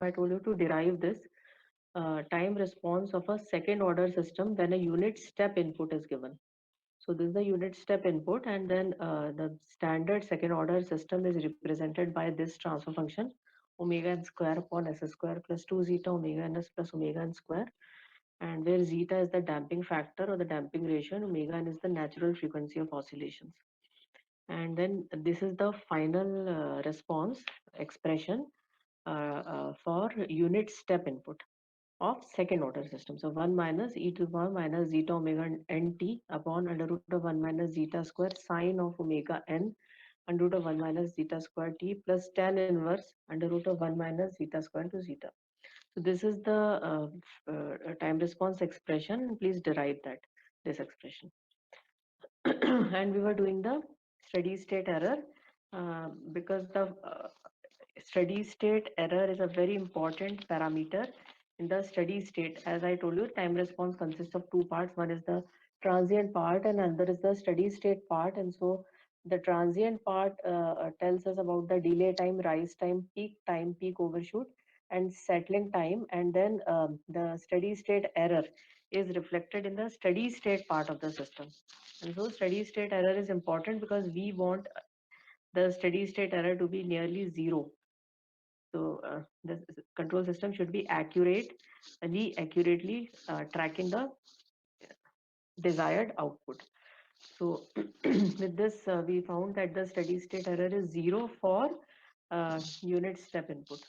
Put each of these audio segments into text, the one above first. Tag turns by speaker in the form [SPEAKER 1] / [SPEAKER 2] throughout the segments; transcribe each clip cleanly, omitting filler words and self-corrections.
[SPEAKER 1] I told you to derive this time response of a second order system when a unit step input is given. So this is the unit step input, and then the standard second order system is represented by this transfer function omega n square upon s square plus 2 zeta omega ns plus omega n square, and where zeta is the damping factor or the damping ratio and omega n is the natural frequency of oscillations. And then this is the final response expression for unit step input of second order system. So 1 minus e to the power minus zeta omega nt upon under root of 1 minus zeta square sine of omega n under root of 1 minus zeta square t plus tan inverse under root of 1 minus zeta square into zeta. So this is the time response expression. Please derive that, this expression. And we were doing the steady state error because the steady state error is a very important parameter in the steady state. As I told you, time response consists of two parts. One is the transient part and another is the steady state part. And so the transient part tells us about the delay time, rise time, peak overshoot, and settling time. And then the steady state error is reflected in the steady state part of the system. And so steady state error is important because we want the steady state error to be nearly zero. So the control system should be accurately tracking the desired output. So with this, we found that the steady state error is zero for unit step input.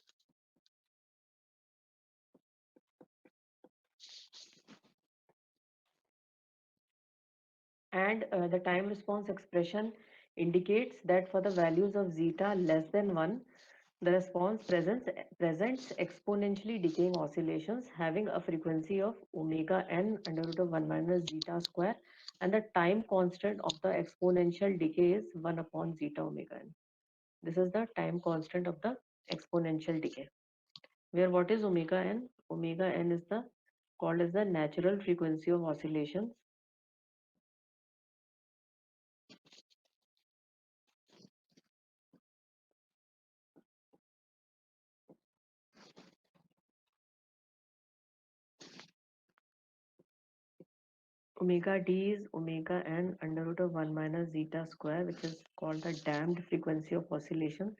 [SPEAKER 1] And the time response expression indicates that for the values of zeta less than 1, the response presents exponentially decaying oscillations having a frequency of omega n under root of 1 minus zeta square, and the time constant of the exponential decay is 1 upon zeta omega n. This is the time constant of the exponential decay. Where what is omega n? Omega n is the called as the natural frequency of oscillations. Omega d is omega n under root of 1 minus zeta square, which is called the damped frequency of oscillation,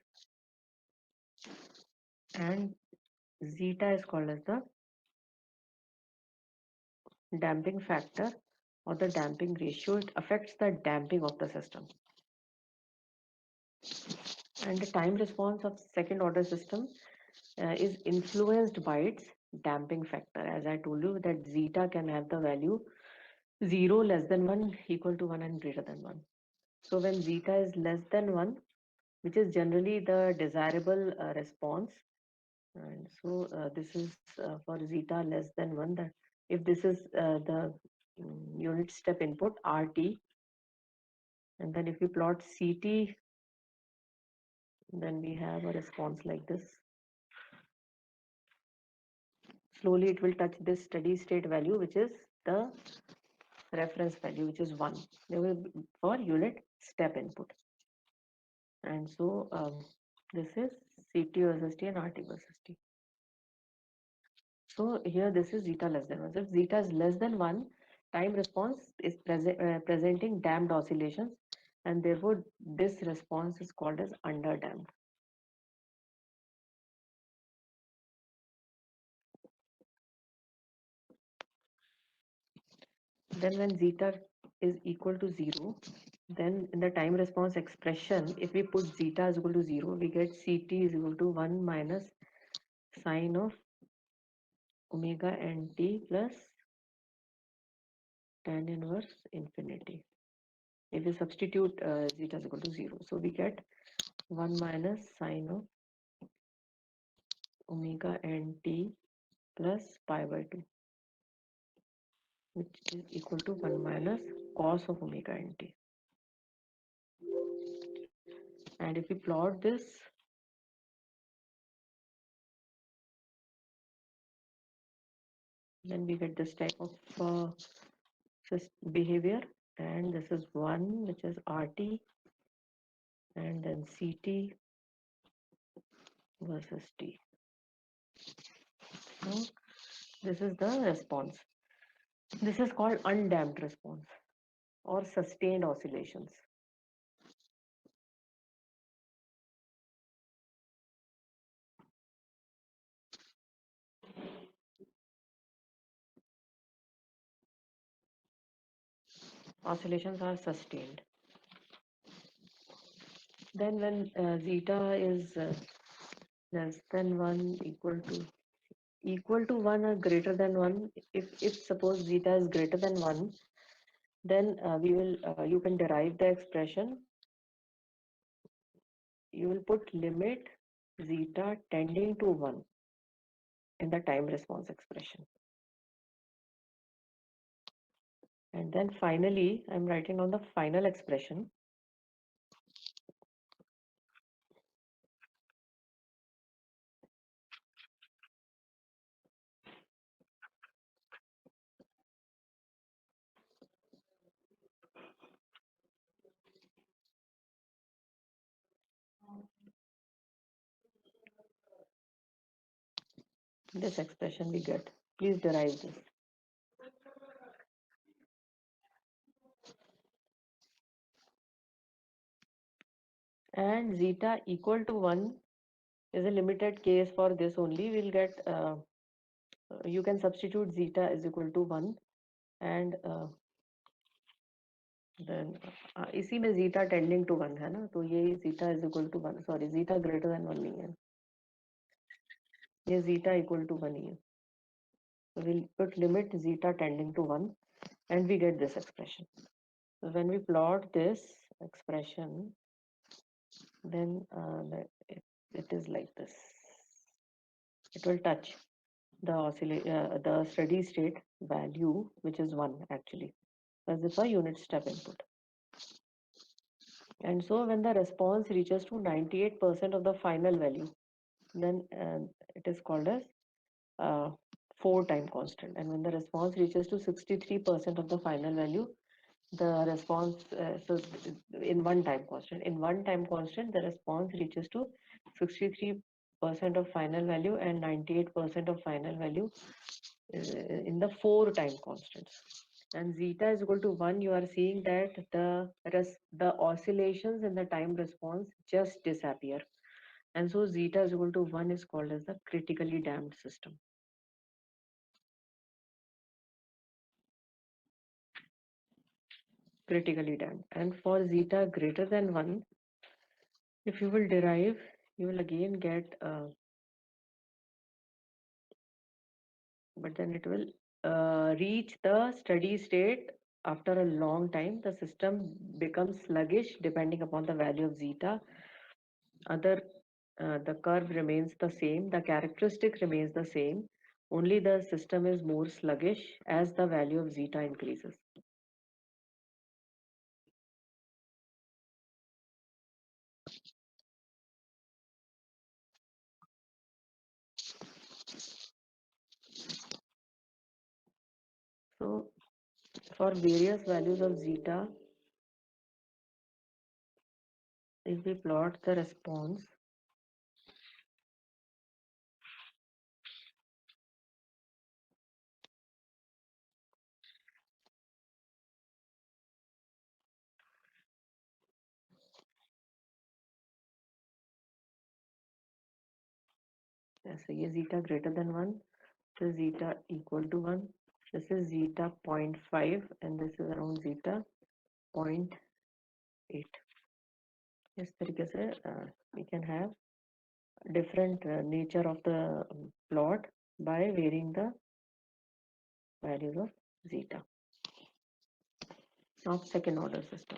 [SPEAKER 1] and zeta is called as the damping factor or the damping ratio. It affects the damping of the system. And the time response of second order system is influenced by its damping factor. As I told you that zeta can have the value 0 less than 1 equal to 1 and greater than 1. So when zeta is less than 1, which is generally the desirable response, and so this is for zeta less than 1, that if this is the unit step input RT, and then if we plot CT, then we have a response like this. Slowly it will touch this steady state value, which is the reference value, which is 1 for unit step input. And so this is CT versus T and RT versus T. So here this is zeta less than 1. So if zeta is less than 1, time response is presenting damped oscillations, and therefore this response is called as underdamped. Then when zeta is equal to 0, then in the time response expression, if we put zeta is equal to 0, we get Ct is equal to 1 minus sine of omega nt plus tan inverse infinity. If we substitute zeta is equal to 0, so we get 1 minus sine of omega nt plus pi by 2, which is equal to 1 minus cos of omega nt. And if we plot this, then we get this type of behavior. And this is 1, which is RT, and then CT versus T. So this is the response. This is called undamped response or sustained oscillations. Oscillations are sustained. Then when zeta is less than 1, equal to 1 or greater than 1, if suppose zeta is greater than 1, then you can derive the expression. You will put limit zeta tending to 1 in the time response expression. And then finally, I'm writing down the final expression. This expression we get. Please derive this. And zeta equal to 1 is a limited case for this only. We'll get, you can substitute zeta is equal to 1 and then इसी में zeta tending to 1 है ना, तो ये zeta is equal to 1, sorry zeta greater than 1 नहीं है, ये zeta equal to 1 ही है. So we'll put limit zeta tending to 1 and we get this expression. So when we plot this expression, then it is like this. It will touch the steady state value, which is 1 actually, as if a unit step input. And so when the response reaches to 98% of the final value, then it is called as 4 time constant. And when the response reaches to 63% of the final value, the response, so in 1 time constant, the response reaches to 63% of final value and 98% of final value in the 4 time constants. And zeta is equal to 1, you are seeing that the oscillations in the time response just disappear. And so zeta is equal to 1 is called as the critically damped system. Critically damped. And for zeta greater than 1, if you will derive, you will again get, but then it will reach the steady state after a long time. The system becomes sluggish depending upon the value of zeta. The curve remains the same, the characteristic remains the same, only the system is more sluggish as the value of zeta increases. So for various values of zeta, if we plot the response, so ये zeta greater than 1, so zeta equal to 1, this is zeta 0.5 and this is around zeta 0.8. इस तरीके से we can have different nature of the plot by varying the values of zeta of second order system.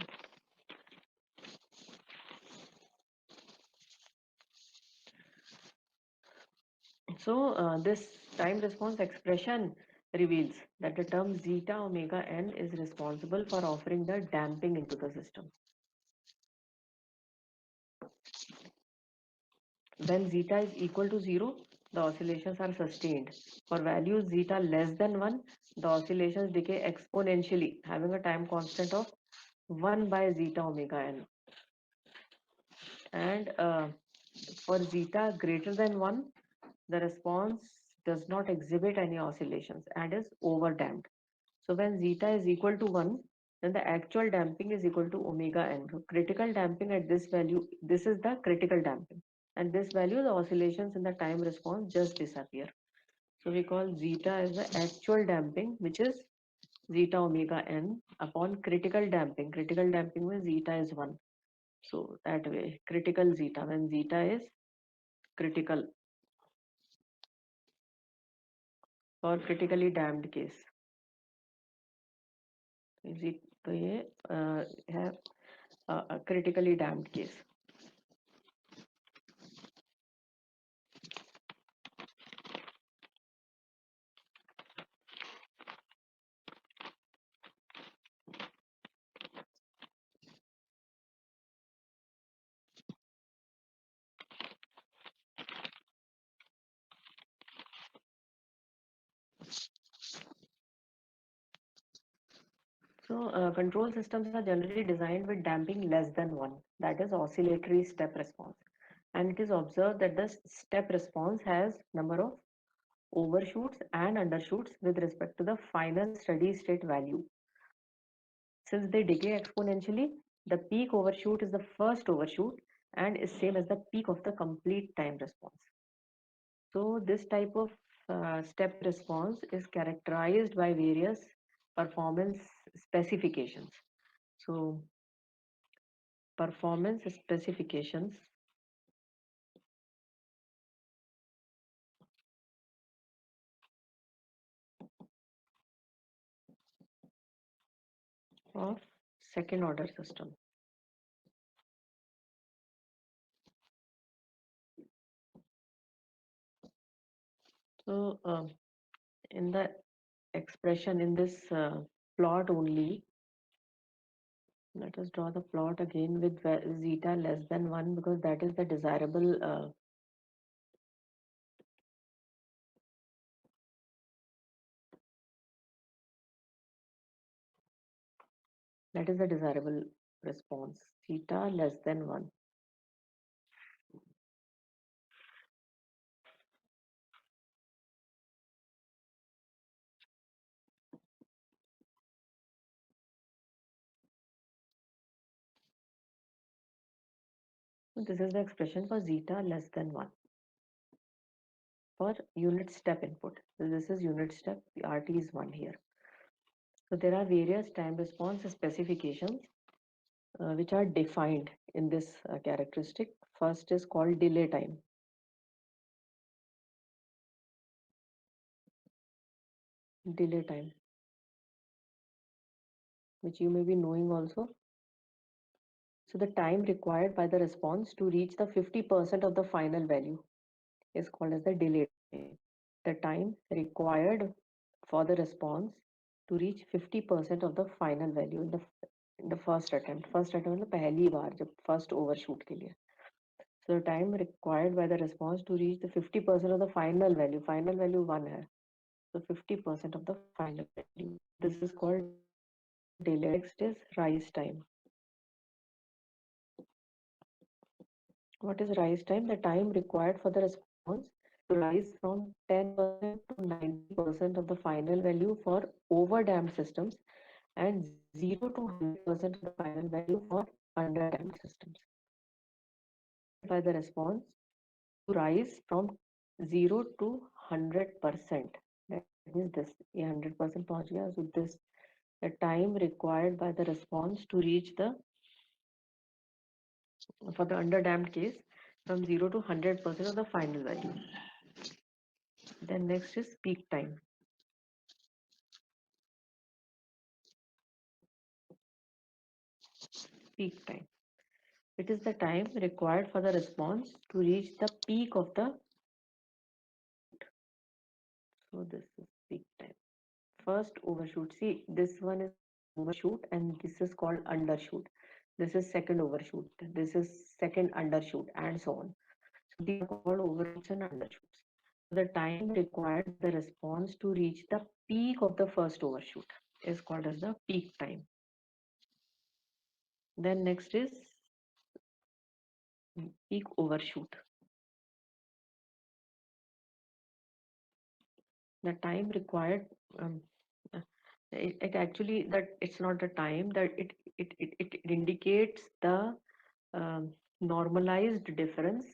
[SPEAKER 1] So this time response expression reveals that the term zeta omega n is responsible for offering the damping into the system. When zeta is equal to 0, the oscillations are sustained. For values zeta less than 1, the oscillations decay exponentially, having a time constant of 1 by zeta omega n. And for zeta greater than 1, the response does not exhibit any oscillations and is over damped. So when zeta is equal to 1, then the actual damping is equal to omega n. So critical damping at this value, this is the critical damping. And this value, the oscillations in the time response just disappear. So we call zeta as the actual damping, which is zeta omega n upon critical damping. Critical damping means zeta is 1. So that way, critical zeta, when zeta is critical or critically damped case. तो ये है critically damped case. So control systems are generally designed with damping less than 1, that is oscillatory step response. And it is observed that the step response has number of overshoots and undershoots with respect to the final steady state value. Since they decay exponentially, the peak overshoot is the first overshoot and is same as the peak of the complete time response. So this type of step response is characterized by various performance specifications. So performance specifications of second order system. So in the expression in this plot only, let us draw the plot again with zeta less than 1 because that is the desirable response, theta less than 1. So this is the expression for zeta less than 1 for unit step input. So this is unit step, the RT is 1 here. So there are various time response specifications which are defined in this characteristic. First is called delay time. Delay time, which you may be knowing also. So the time required by the response to reach the 50% of the final value is called as the delay time. The time required for the response to reach 50% of the final value in the first attempt. First attempt मतलब पहली बार जब first overshoot के लिए. So the time required by the response to reach the 50% of the final value. Final value 1 है. So 50% of the final value. This is called delay. Next is rise time. What is rise time? The time required for the response to rise from 10% to 90% of the final value for overdamped systems and 0 to 100% of the final value for underdamped systems. By the response to rise from 0 to 100%. That means this 100% पहुंच गया. So this the time required by the response to reach the for the underdamped case from 0 to 100% of the final value. Then next is peak time. Peak time. It is the time required for the response to reach the peak of the. So this is peak time. First overshoot. See, this one is overshoot and this is called undershoot. This is second overshoot. This is second undershoot and so on. So these are called overshoots and undershoots. The time required the response to reach the peak of the first overshoot is called as the peak time. Then next is peak overshoot. The time required, um, uh, it actually, that it's not the time, that it indicates the normalized difference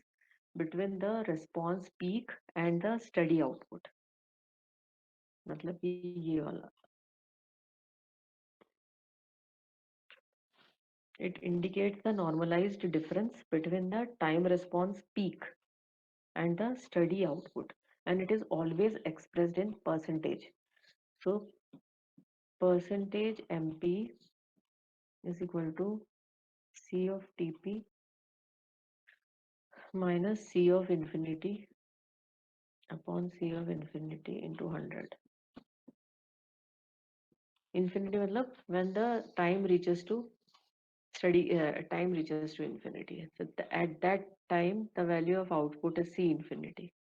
[SPEAKER 1] between the response peak and the steady output. मतलब ये वाला, it indicates the normalized difference between the time response peak and the steady output, and it is always expressed in percentage. So percentage MP is equal to C of TP minus C of infinity upon C of infinity into 100. Infinity matlab when the time reaches to steady, time reaches to infinity. So at that time the value of output is C infinity.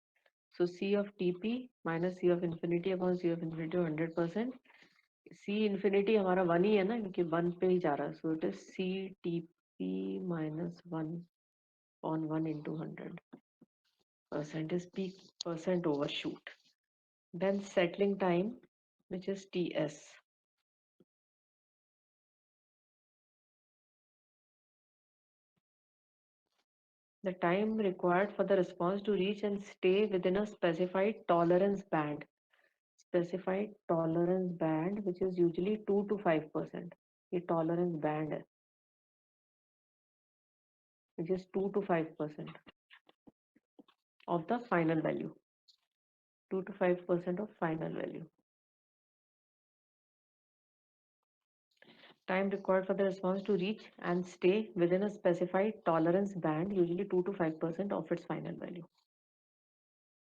[SPEAKER 1] So C of TP minus C of infinity upon C of infinity 100%. C infinity हमारा 1 ही है ना, क्योंकि 1 पे ही जा रहा है. So it is C TP minus 1 on 1 into 100% is peak percent overshoot. Then settling time, which is TS. The time required for the response to reach and stay within a specified tolerance band. Specified tolerance band, which is usually 2 to 5%. A tolerance band, which is 2 to 5% of the final value. 2 to 5% of final value. Time required for the response to reach and stay within a specified tolerance band, usually 2 to 5% of its final value.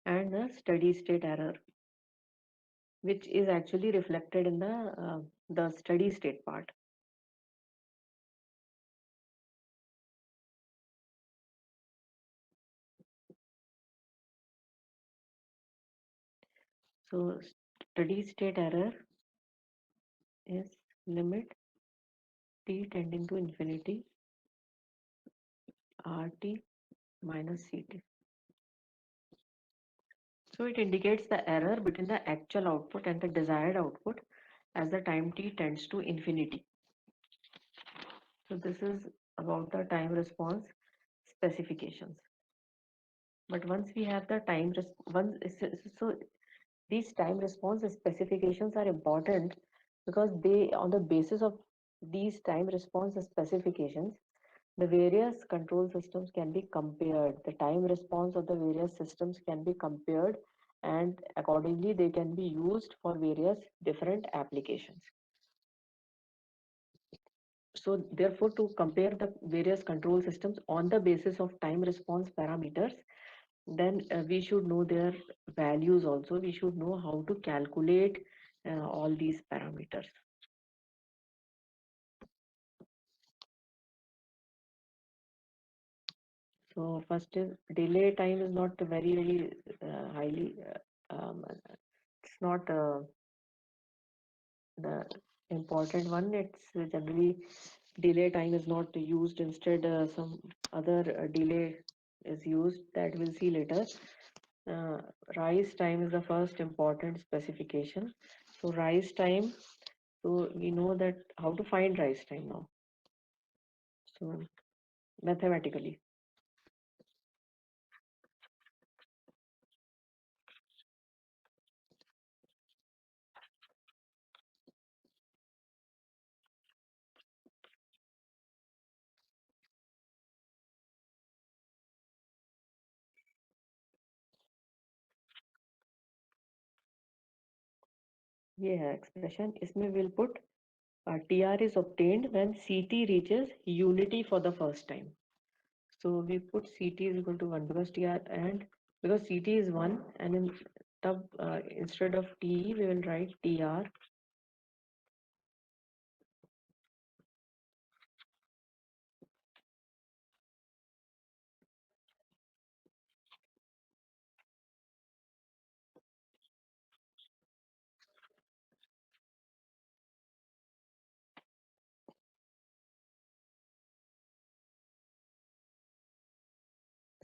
[SPEAKER 1] And the steady state error, which is actually reflected in the steady state part. So steady state error is limit t tending to infinity RT minus CT. So it indicates the error between the actual output and the desired output as the time t tends to infinity. So this is about the time response specifications. But once we have the so these time response specifications are important because they, on the basis of these time response specifications, the various control systems can be compared. The time response of the various systems can be compared, and accordingly they can be used for various different applications. So therefore, to compare the various control systems on the basis of time response parameters, then we should know their values also. We should know how to calculate all these parameters. So first is delay time is not very highly, it's not the important one. It's generally delay time is not used. Instead, some other delay is used that we'll see later. Uh, Rise time is the first important specification. So rise time, so we know that how to find rise time now. So mathematically, ये है expression. इसमें we'll put TR is obtained when CT reaches unity for the first time. So we put CT is equal to 1 because TR, and because CT is 1, and in instead of TE we will write TR.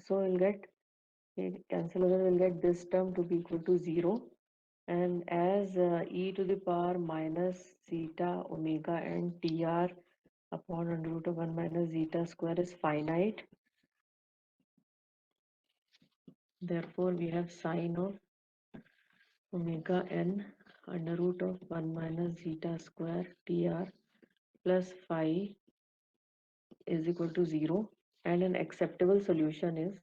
[SPEAKER 1] So we'll get, cancel over, we'll get this term to be equal to 0, And as e to the power minus zeta omega and tr upon under root of 1 minus zeta square is finite, therefore we have sine of omega n under root of 1 minus zeta square tr plus phi is equal to 0, and an acceptable solution is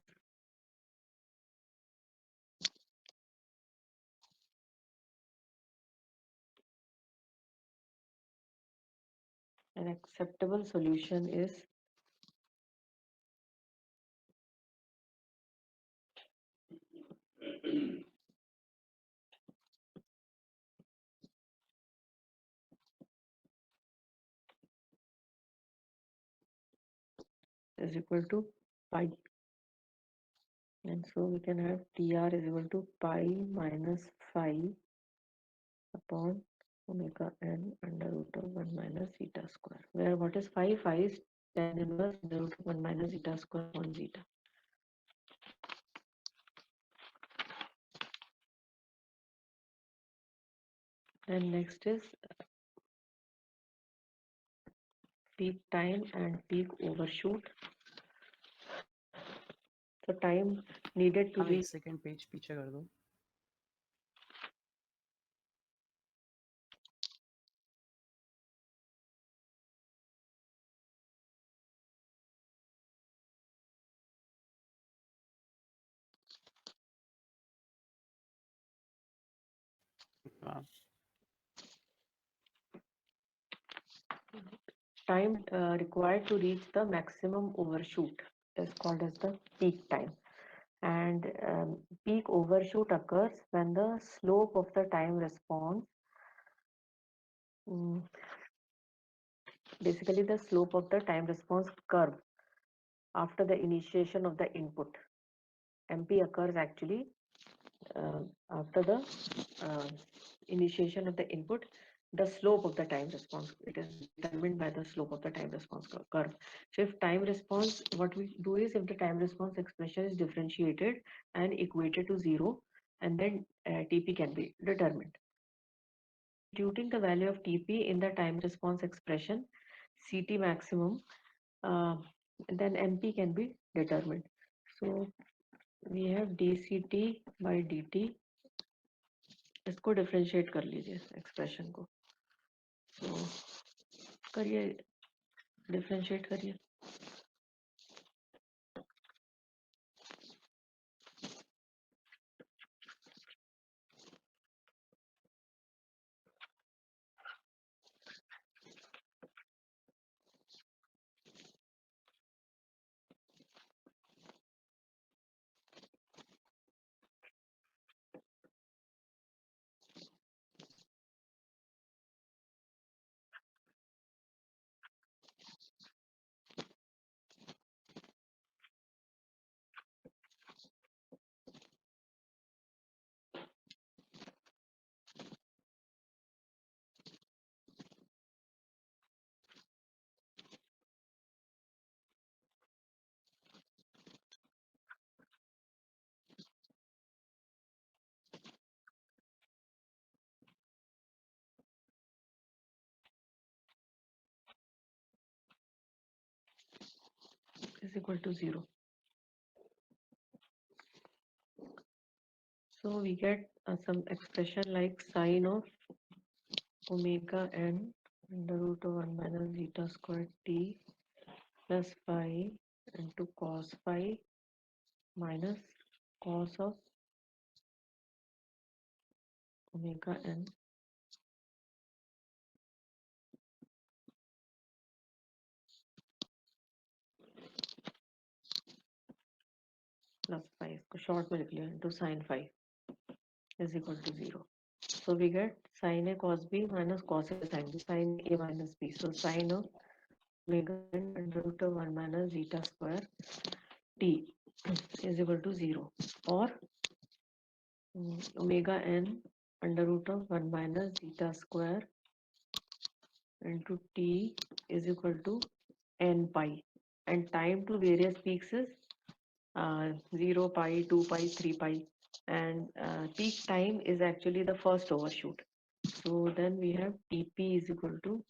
[SPEAKER 1] an acceptable solution is equal to pi, and so we can have tr is equal to pi minus phi upon omega n under root of 1 minus zeta square, where what is phi? Phi is tan inverse under root of 1 minus zeta square upon zeta. And next is peak time and peak overshoot. So time needed to
[SPEAKER 2] ma'am
[SPEAKER 1] reach.
[SPEAKER 2] एक second page पीछे कर दो. हाँ.
[SPEAKER 1] Time required to reach the maximum overshoot is called as the peak time. And peak overshoot occurs when the slope of the time response, mm, basically the slope of the time response curve after the initiation of the input. MP occurs actually uh, after the uh, initiation of the input. The slope of the time response, it is determined by the slope of the time response curve. So if time response, what we do is, if the time response expression is differentiated and equated to 0, and then TP can be determined. Substituting the value of TP in the time response expression, CT maximum, uh, then MP can be determined. So we have dCT by dt. इसको differentiate कर लीजिए expression को. तो करिए, differentiate करिए. Is equal to 0. So we get some expression like sine of omega n under root of 1 minus zeta squared t plus phi into cos phi minus cos of omega n plus phi, इसको short में लिख लिया, into sin phi is equal to 0. So we get sin A cos B minus cos A sin B, sin A minus B. So sin of omega n under root of 1 minus zeta square t is equal to 0, or omega n under root of 1 minus zeta square into t is equal to n pi, and time to various peaks is 0 pi, 2 pi, 3 pi. and peak time is actually the first overshoot. So then we have TP is equal to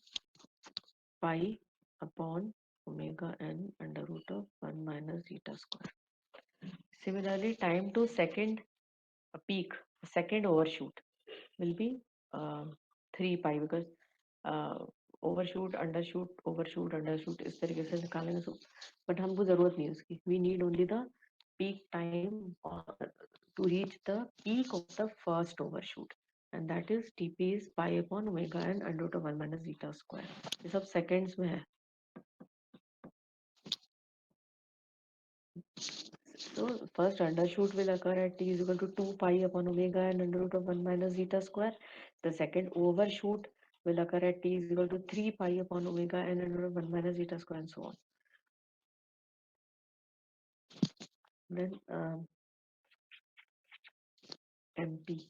[SPEAKER 1] pi upon omega n under root of 1 minus zeta square. Similarly, time to second peak, second overshoot will be uh, 3 pi because uh, overshoot undershoot इस तरीके से निकालेंगे so but हमको जरूरत नहीं है उसकी we need only the peak time to reach the peak of the first overshoot and that is TP is pi upon omega n under root of 1 minus zeta square ये सब seconds में है so first undershoot will occur at t is equal to 2 pi upon omega and under root of 1 minus zeta square. The second overshoot will occur at t is equal to 3 pi upon omega and under root of 1 minus zeta square and so on. Then MP.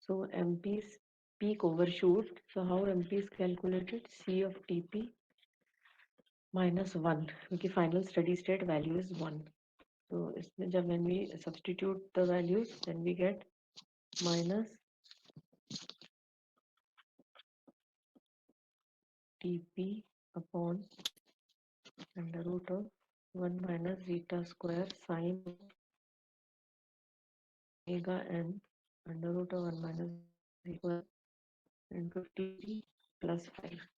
[SPEAKER 1] So MP is peak overshoot. So how MP is calculated? C of TP minus 1 क्योंकि final steady state value is 1. So इसमें जब when we substitute the values then we get minus TP upon under root of 1 minus zeta square sine omega n under root of 1 minus zeta square into TP plus 5.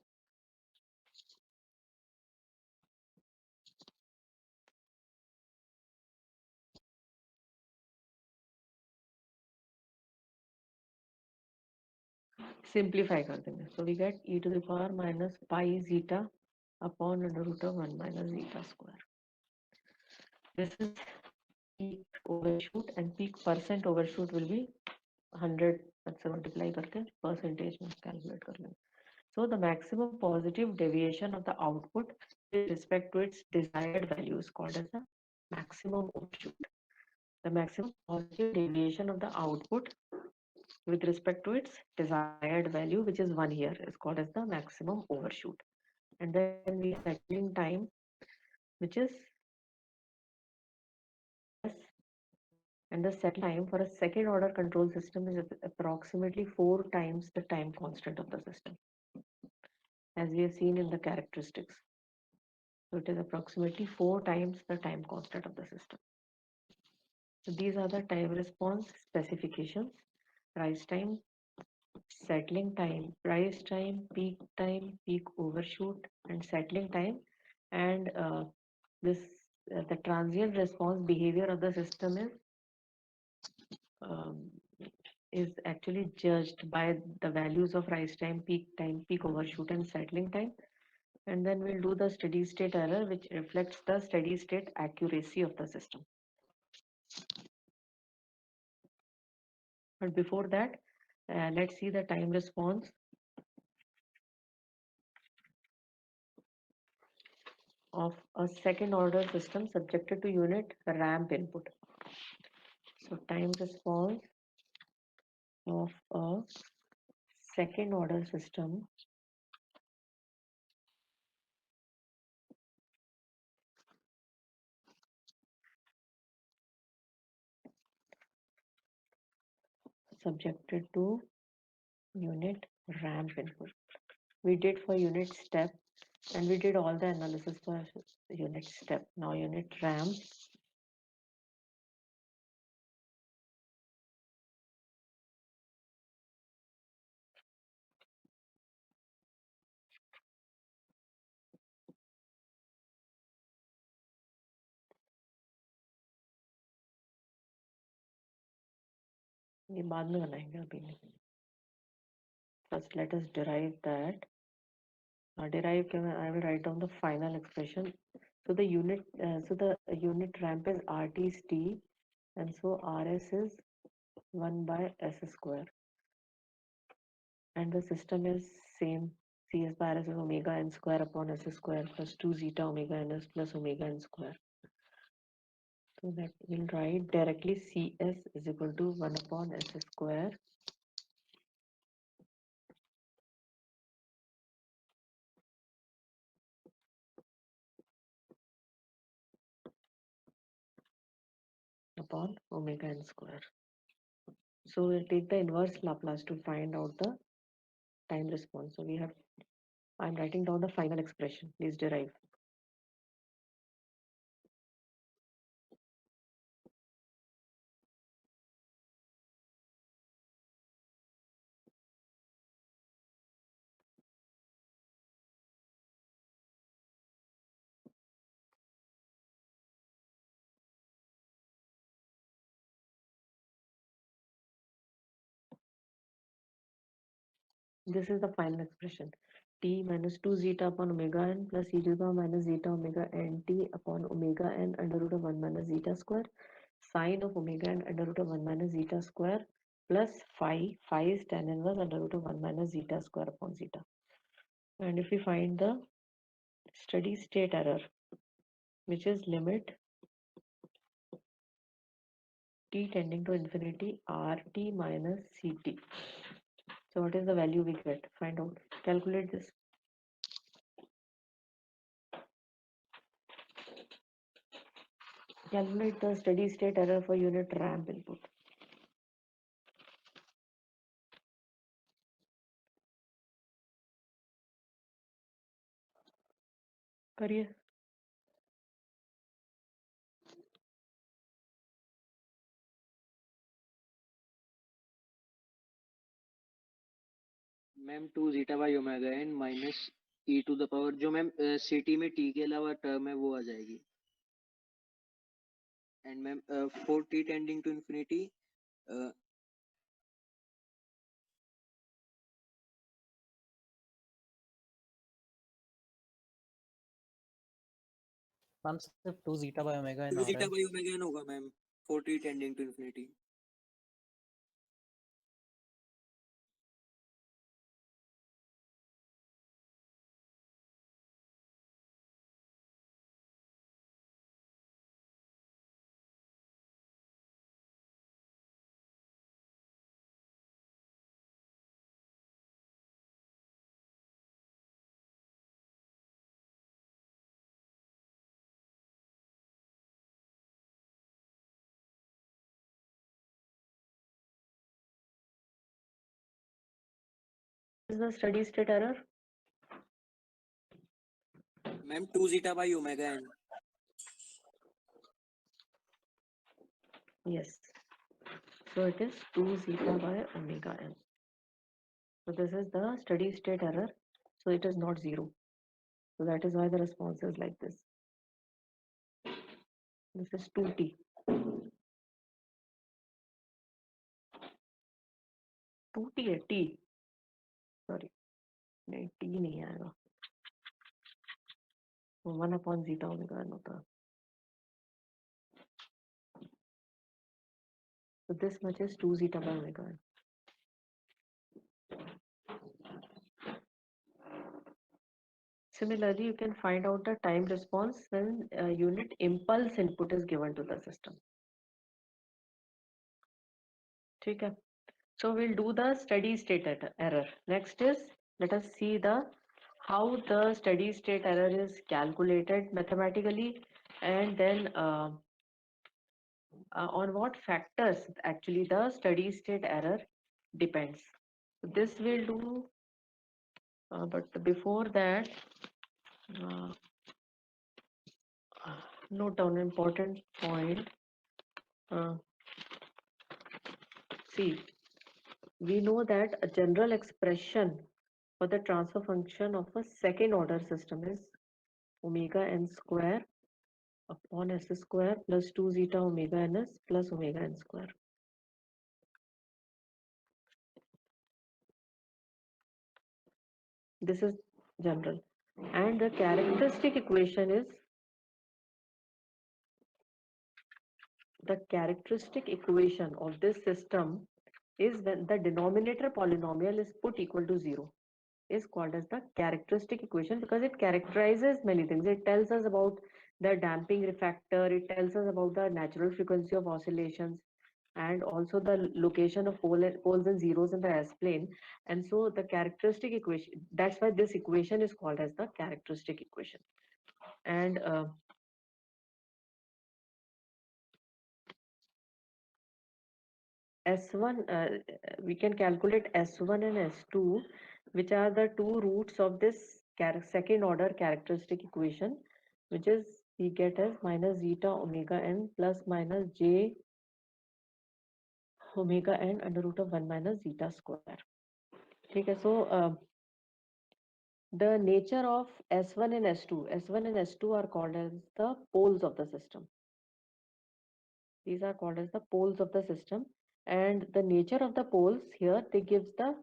[SPEAKER 1] Simplify कर देंगे. So we get e to the power minus pi zeta upon under root of 1 minus zeta square. This is peak overshoot and peak percent overshoot will be 100 से multiply करके percentage में calculate कर लेंगे. So the maximum positive deviation of the output with respect to its desired value is called as the maximum overshoot. The maximum positive deviation of the output with respect to its desired value, which is 1 here, is called as the maximum overshoot. And then we have settling time, which is S, and the set time for a second order control system is approximately 4 times the time constant of the system, as we have seen in the characteristics. So it is approximately 4 times the time constant of the system. So these are the time response specifications: rise time, settling time, rise time, peak overshoot, and settling time. And this the transient response behavior of the system um, is actually judged by the values of rise time, peak overshoot, and settling time. And then we'll do the steady state error, which reflects the steady state accuracy of the system. But before that, let's see the time response of a second order system subjected to unit ramp input. So time response of a second order system subjected to unit ramp input. We did for unit step and we did all the analysis for unit step. Now unit ramp. ये बाद में बनाएंगे अभी नहीं. First let us derive that. I will write down the final expression. So the unit ramp is RT is T and so RS is 1 by S square and the system is same. CS by RS is omega n square upon S square plus 2 zeta omega ns plus omega n square. So that we'll write directly CS is equal to 1 upon S square upon omega n square. So we'll take the inverse Laplace to find out the time response. So we have, I'm writing down the final expression. Please derive. This is the final expression. T minus 2 zeta upon omega n plus e to the power minus zeta omega n t upon omega n under root of 1 minus zeta square sine of omega n under root of 1 minus zeta square plus phi. Phi is tan inverse under root of 1 minus zeta square upon zeta. And if we find the steady state error, which is limit t tending to infinity rt minus ct. So what is the value we get? Find out. Calculate this. Calculate the steady state error for unit ramp input. करिए.
[SPEAKER 3] Ma'am 2 zeta by omega n minus e to the power जो ma'am सिटी में t के अलावा term है वो आ जाएगी and ma'am for t tending to infinity
[SPEAKER 2] ma'am सिर्फ 2 zeta by omega n
[SPEAKER 3] 2
[SPEAKER 2] आ रहा
[SPEAKER 3] जीटा
[SPEAKER 2] है.
[SPEAKER 3] बाई ओमेगा एन होगा ma'am for t tending to infinity
[SPEAKER 1] Is the steady state error?
[SPEAKER 3] Ma'am 2 zeta by omega n
[SPEAKER 1] Yes. So it is 2 zeta by omega n. So this is the steady state error. So it is not 0. So that is why the response is like this. This is 2t. 2t है t. Sorry. नहीं t नहीं आएगा. 1 upon zeta omega n होता. So this much is 2 zeta by omega n. Similarly, you can find out the time response when unit impulse input is given to the system. ठीक है. So we'll do the steady state error. Next is, let us see the how the steady state error is calculated mathematically, and then on what factors actually the steady state error depends. So this we'll do, but before that, uh, note down an important point. See, we know that a general expression for the transfer function of a second order system is omega n square upon s square plus 2 zeta omega ns plus omega n square. This is general. And the characteristic equation is the characteristic equation of this system is when the denominator polynomial is put equal to 0 is called as the characteristic equation because it characterizes many things. It tells us about the damping factor, it tells us about the natural frequency of oscillations, and also the location of poles and zeros in the S-plane. And so the characteristic equation, that's why this equation is called as the characteristic equation. And S1, we can calculate S1 and S2, which are the two roots of this second order characteristic equation, which is we get as minus zeta omega n plus minus j omega n under root of 1 minus zeta square. Okay, so the nature of S1 and S2, S1 and S2 are called as the poles of the system. These are called as the poles of the system, and the nature of the poles here, they gives the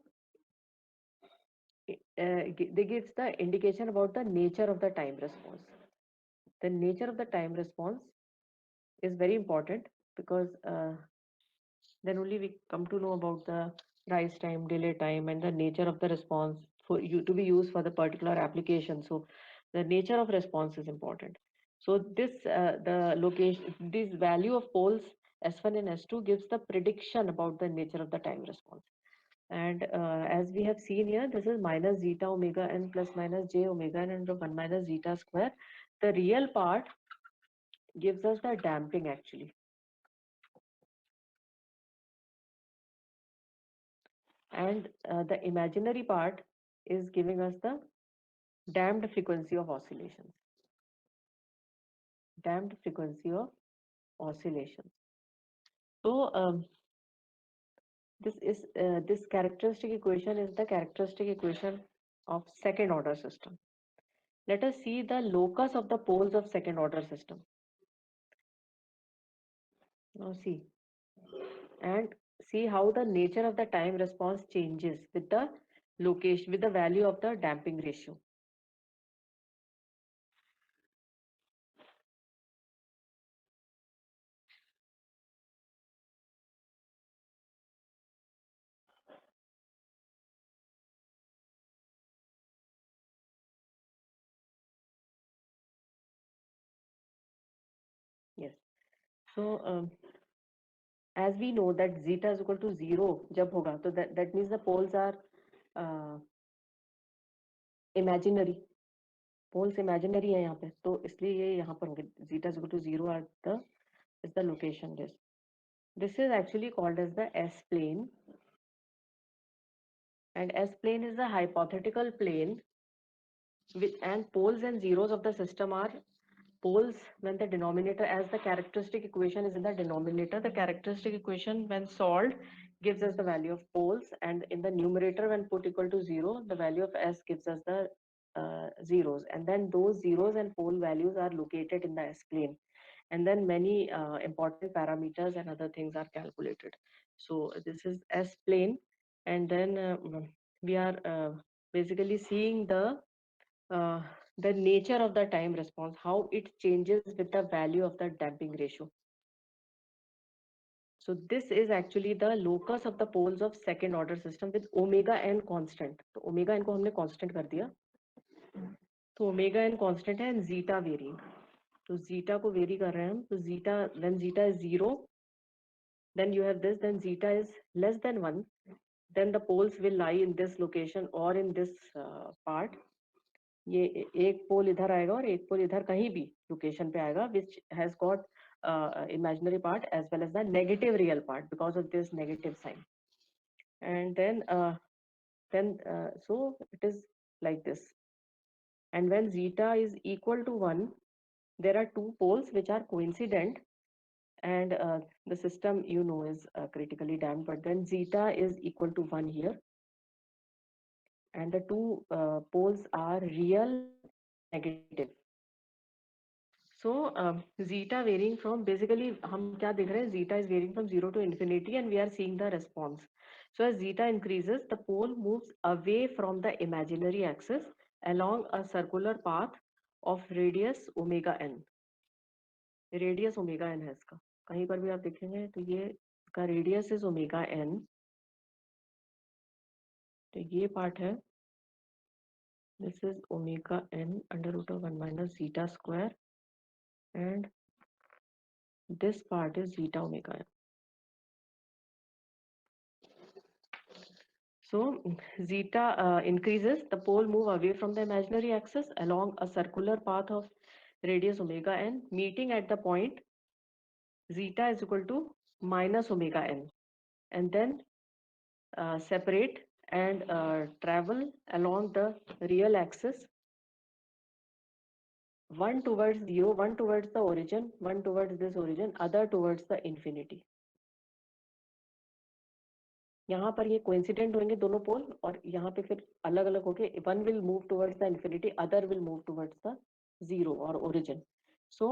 [SPEAKER 1] they gives the indication about the nature of the time response. The nature of the time response is very important because then only we come to know about the rise time, delay time, and the nature of the response for you to be used for the particular application. So the nature of response is important. So this the location, this value of poles S1 and S2 gives the prediction about the nature of the time response. And as we have seen here, this is minus zeta omega n plus minus j omega n under 1 minus zeta square. The real part gives us the damping actually. And the imaginary part is giving us the damped frequency of oscillations. Damped frequency of oscillations. So this characteristic equation is the characteristic equation of second order system. Let us see the locus of the poles of second order system. Now see, and see how the nature of the time response changes with the location, with the value of the damping ratio. Yes. So as we know that zeta is equal to 0 जब होगा तो that means the poles are uh, imaginary. Poles imaginary है यहाँ पे तो इसलिए ये यहाँ पर होंगे zeta is equal to 0 at the is the location this. This is actually called as the S plane, and S plane is the hypothetical plane with and poles and zeros of the system are poles when the denominator, as the characteristic equation is in the denominator, the characteristic equation when solved gives us the value of poles, and in the numerator when put equal to 0 the value of S gives us the zeros, and then those zeros and pole values are located in the S plane, and then many important parameters and other things are calculated. So this is S plane, and then we are basically seeing uh, the nature of the time response, how it changes with the value of the damping ratio. So this is actually the locus of the poles of second order system with omega n constant. तो omega n को हमने constant कर दिया. तो omega n constant है and zeta varying. तो zeta को vary कर रहे हैं हम. तो zeta, when zeta is 0, then you have this, then zeta is less than 1, then the poles will lie in this location or in this part. ये एक पोल इधर आएगा और एक पोल इधर कहीं भी लोकेशन पे आएगा which has got imaginary part as well as the negative real part because of this negative sign. And then so it is like this. And when zeta is equal to 1, there are two poles which are coincident, and the system you know is critically damped, but then zeta is equal to 1 here, and the two poles are real and negative. So zeta varying from, basically हम क्या देख रहे हैं, zeta is varying from 0 to infinity and we are seeing the response. So as zeta increases, the pole moves away from the imaginary axis along a circular path of radius omega n. Radius omega n है इसका, कहीं पर भी आप देखेंगे तो ये इसका radius is omega n. तो ये part है, this is omega n under root of 1 minus zeta square, and this part is zeta omega n. So zeta increases, the pole move away from the imaginary axis along a circular path of radius omega n, meeting at the point zeta is equal to minus omega n. and then separate and travel along the real axis, one towards 0, one towards the origin, one towards this origin, other towards the infinity. यहाँ पर ये coincident होंगे दोनों पोल, और यहाँ पे फिर अलग अलग होके one will move towards the infinity, other will move towards the zero और origin. So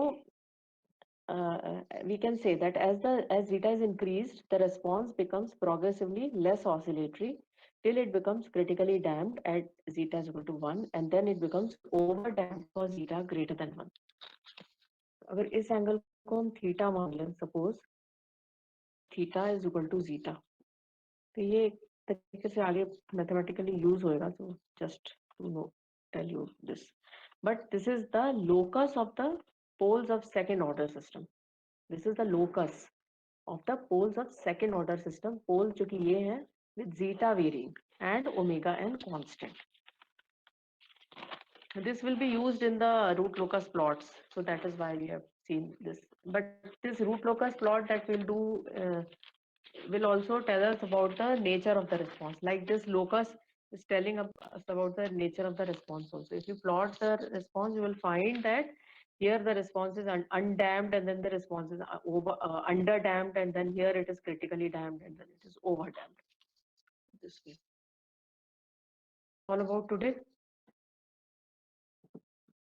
[SPEAKER 1] we can say that as zeta is increased, the response becomes progressively less oscillatory till it becomes critically damped at zeta is equal to 1, and then it becomes over damped for zeta greater than 1. अगर इस angle को हम theta मान लें, suppose theta is equal to zeta, तो ये एक तरीके से आगे मैथमेटिकली यूज होएगा, तो just to know tell you this. But this is the locus of the poles of second order system. This is the locus of the poles of second order system. Poles जो कि ये है with zeta varying and omega n constant. This will be used in the root locus plots, so that is why we have seen this. But this root locus plot that we'll do will also tell us about the nature of the response. Like this locus is telling us about the nature of the response also. If you plot the response, you will find that here the response is undamped, and then the response is underdamped, and then here it is critically damped, and then it is overdamped. This way. All about today.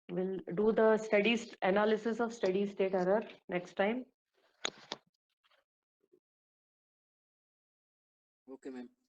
[SPEAKER 1] We'll do the analysis of steady state error next time.
[SPEAKER 3] Okay, ma'am.